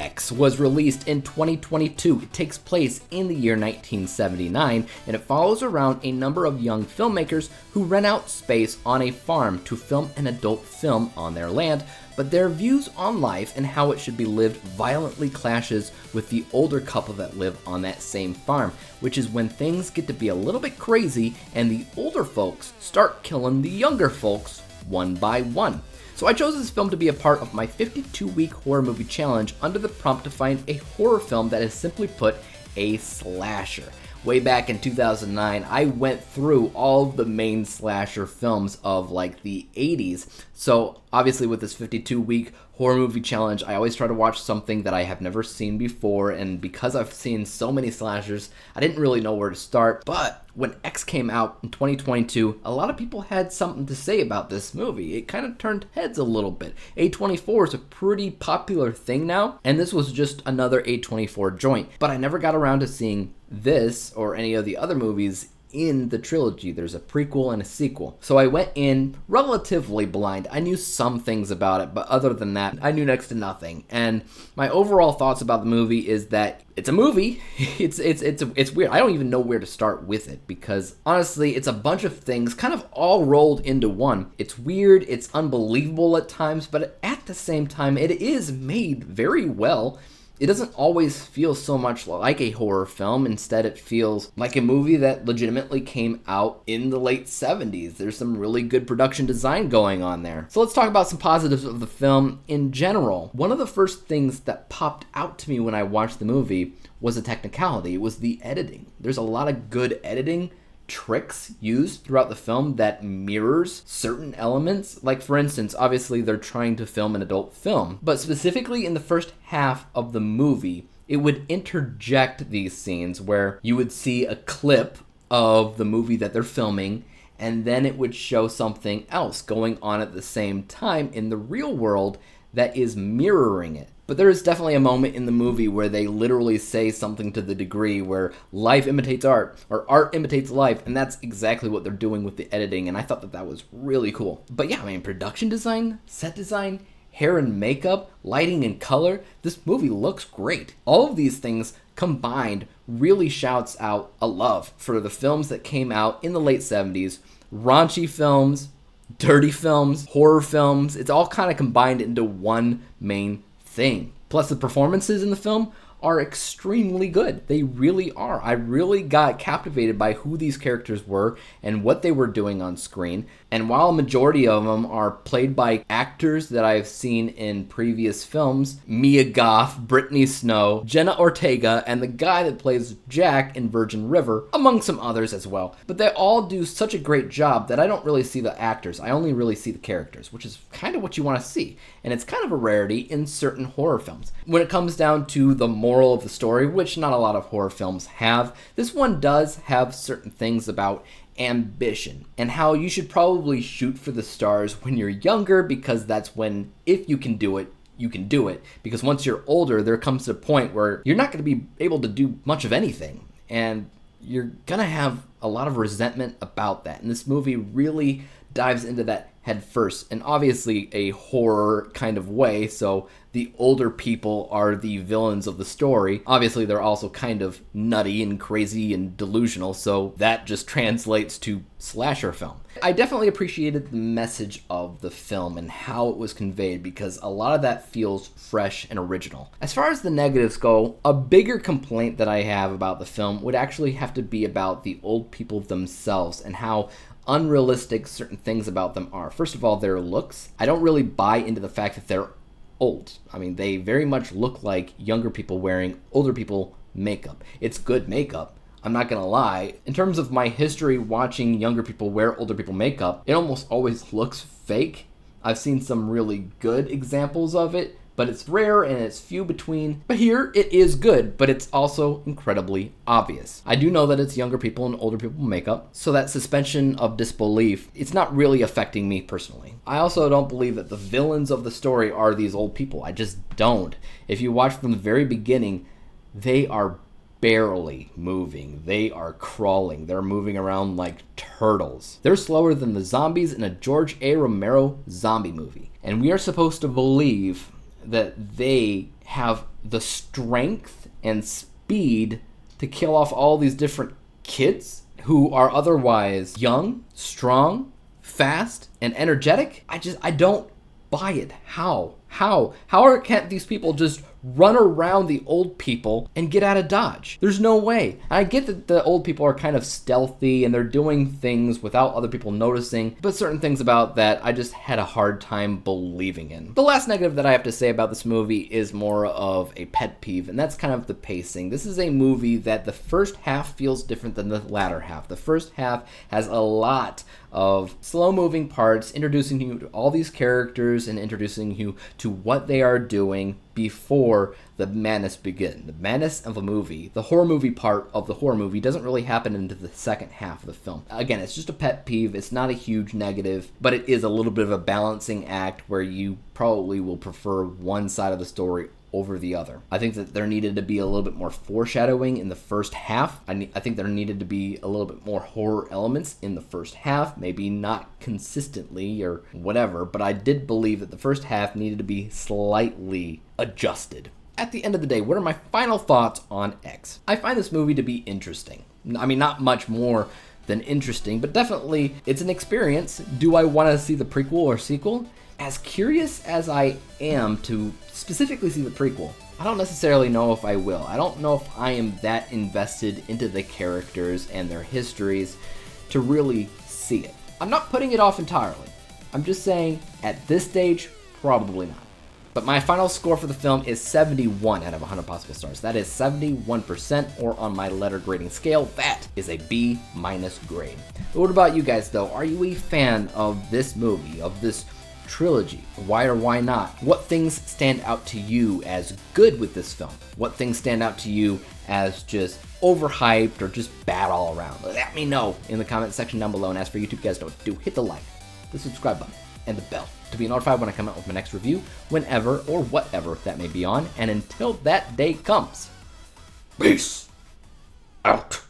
X was released in 2022. It takes place in the year 1979, and it follows around a number of young filmmakers who rent out space on a farm to film an adult film on their land, but their views on life and how it should be lived violently clashes with the older couple that live on that same farm, which is when things get to be a little bit crazy and the older folks start killing the younger folks one by one. So I chose this film to be a part of my 52-week horror movie challenge under the prompt to find a horror film that is simply put a slasher. Way back in 2009, I went through all of the main slasher films of like the 80s. So obviously with this 52-week horror movie challenge, I always try to watch something that I have never seen before, and because I've seen so many slashers, I didn't really know where to start. But when X came out in 2022, a lot of people had something to say about this movie. It kind of turned heads a little bit. A24 is a pretty popular thing now, and this was just another A24 joint. But I never got around to seeing this or any of the other movies in the trilogy. There's a prequel and a sequel. So I went in relatively blind. I knew some things about it, but other than that, I knew next to nothing. And my overall thoughts about the movie is that it's a movie. It's weird. I don't even know where to start with it because honestly, it's a bunch of things kind of all rolled into one. It's weird, it's unbelievable at times, but at the same time, it is made very well. It doesn't always feel so much like a horror film. Instead, it feels like a movie that legitimately came out in the late 70s. There's some really good production design going on there. So let's talk about some positives of the film in general. One of the first things that popped out to me when I watched the movie was a technicality. It was the editing. There's a lot of good editing tricks used throughout the film that mirrors certain elements. Like for instance, obviously they're trying to film an adult film, but specifically in the first half of the movie, it would interject these scenes where you would see a clip of the movie that they're filming, and then it would show something else going on at the same time in the real world that is mirroring it. But there is definitely a moment in the movie where they literally say something to the degree where life imitates art, or art imitates life, and that's exactly what they're doing with the editing, and I thought that that was really cool. But yeah, I mean, production design, set design, hair and makeup, lighting and color, this movie looks great. All of these things combined really shouts out a love for the films that came out in the late 70s, raunchy films, dirty films, horror films. It's all kind of combined into one main thing. Plus the performances in the film are extremely good. They really are. I really got captivated by who these characters were and what they were doing on screen. And while a majority of them are played by actors that I've seen in previous films, Mia Goth, Brittany Snow, Jenna Ortega, and the guy that plays Jack in Virgin River, among some others as well. But they all do such a great job that I don't really see the actors. I only really see the characters, which is kind of what you want to see. And it's kind of a rarity in certain horror films. When it comes down to the moral of the story, which not a lot of horror films have, this one does have certain things about ambition and how you should probably shoot for the stars when you're younger, because that's when, if you can do it, you can do it. Because once you're older, there comes a point where you're not going to be able to do much of anything, and you're going to have a lot of resentment about that. And this movie really dives into that head first, and obviously a horror kind of way, so the older people are the villains of the story. Obviously they're also kind of nutty and crazy and delusional, so that just translates to slasher film. I definitely appreciated the message of the film and how it was conveyed, because a lot of that feels fresh and original. As far as the negatives go, a bigger complaint that I have about the film would actually have to be about the old people themselves and how unrealistic certain things about them are. First of all, their looks. I don't really buy into the fact that they're old. I mean, they very much look like younger people wearing older people makeup. It's good makeup, I'm not gonna lie. In terms of my history watching younger people wear older people makeup, it almost always looks fake. I've seen some really good examples of it, but it's rare and it's few between. But here it is good, but it's also incredibly obvious. I do know that it's younger people and older people makeup, so that suspension of disbelief, it's not really affecting me personally. I also don't believe that the villains of the story are these old people. I just don't. If you watch from the very beginning, they are barely moving. They are crawling. They're moving around like turtles. They're slower than the zombies in a George A. Romero zombie movie. And we are supposed to believe that they have the strength and speed to kill off all these different kids who are otherwise young, strong, fast, and energetic? I don't buy it. How can't these people just run around the old people and get out of Dodge? There's no way. I get that the old people are kind of stealthy and they're doing things without other people noticing, but certain things about that I just had a hard time believing in. The last negative that I have to say about this movie is more of a pet peeve, and that's kind of the pacing. This is a movie that the first half feels different than the latter half. The first half has a lot of slow-moving parts, introducing you to all these characters and introducing you to what they are doing before the madness begins. The madness of a movie, the horror movie part of the horror movie, doesn't really happen into the second half of the film. Again, it's just a pet peeve. It's not a huge negative, but it is a little bit of a balancing act where you probably will prefer one side of the story over the other. I think that there needed to be a little bit more foreshadowing in the first half. I think there needed to be a little bit more horror elements in the first half, maybe not consistently or whatever, but I did believe that the first half needed to be slightly adjusted. At the end of the day, what are my final thoughts on X? I find this movie to be interesting. I mean, not much more than interesting, but definitely it's an experience. Do I want to see the prequel or sequel? As curious as I am to specifically see the prequel, I don't necessarily know if I will. I don't know if I am that invested into the characters and their histories to really see it. I'm not putting it off entirely. I'm just saying, at this stage, probably not. But my final score for the film is 71 out of 100 possible stars. That is 71%, or on my letter grading scale, that is a B- grade. But what about you guys, though? Are you a fan of this movie, of this trilogy? Why or why not? What things stand out to you as good with this film? What things stand out to you as just overhyped or just bad all around? Let me know in the comment section down below. And as for YouTube guys, don't do hit the like, the subscribe button, and the bell to be notified when I come out with my next review, whenever or whatever that may be on. And until that day comes, peace out.